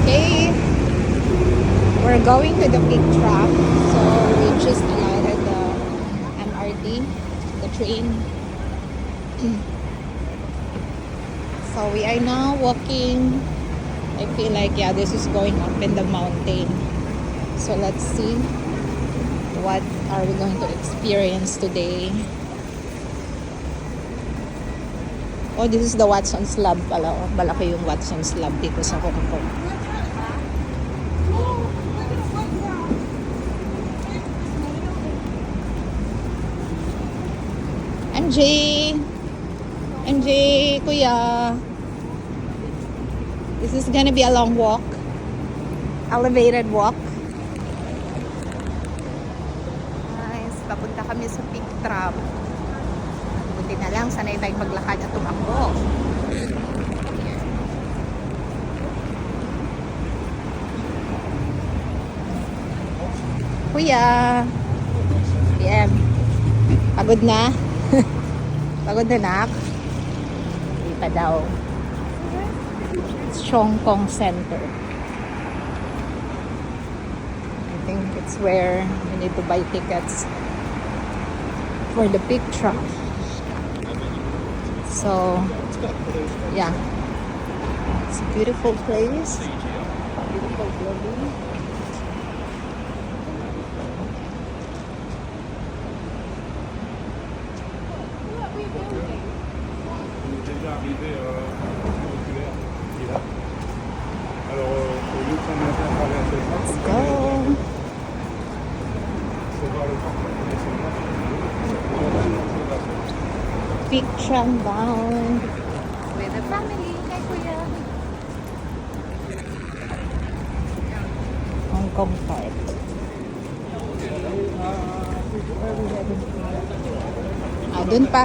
Okay, we're going to the Peak Tram. So we just alighted the MRT, the train. So we are now walking. I feel like, yeah, this is going up in the mountain. So let's see what are we going to experience today. Oh, this is the Watson's Lab pala. Oh, malaki yung Watson's Lab dito sa Hong Kong. MJ! MJ, kuya! This is gonna be a long walk. Elevated walk. Nice. Papunta kami sa Peak Tram. Buti na lang, sanay tayong maglakad at tumakbo. Kuya! PM. Pagod na? Pagod na, nak? Hindi pa daw. It's Hong Kong Center. I think it's where you need to buy tickets for the Peak Tram. So, yeah. It's a beautiful place. Beautiful building. Let's go. Peak Tram bound with the family. Hi, kuya. Hong Kong Park. Dun pa.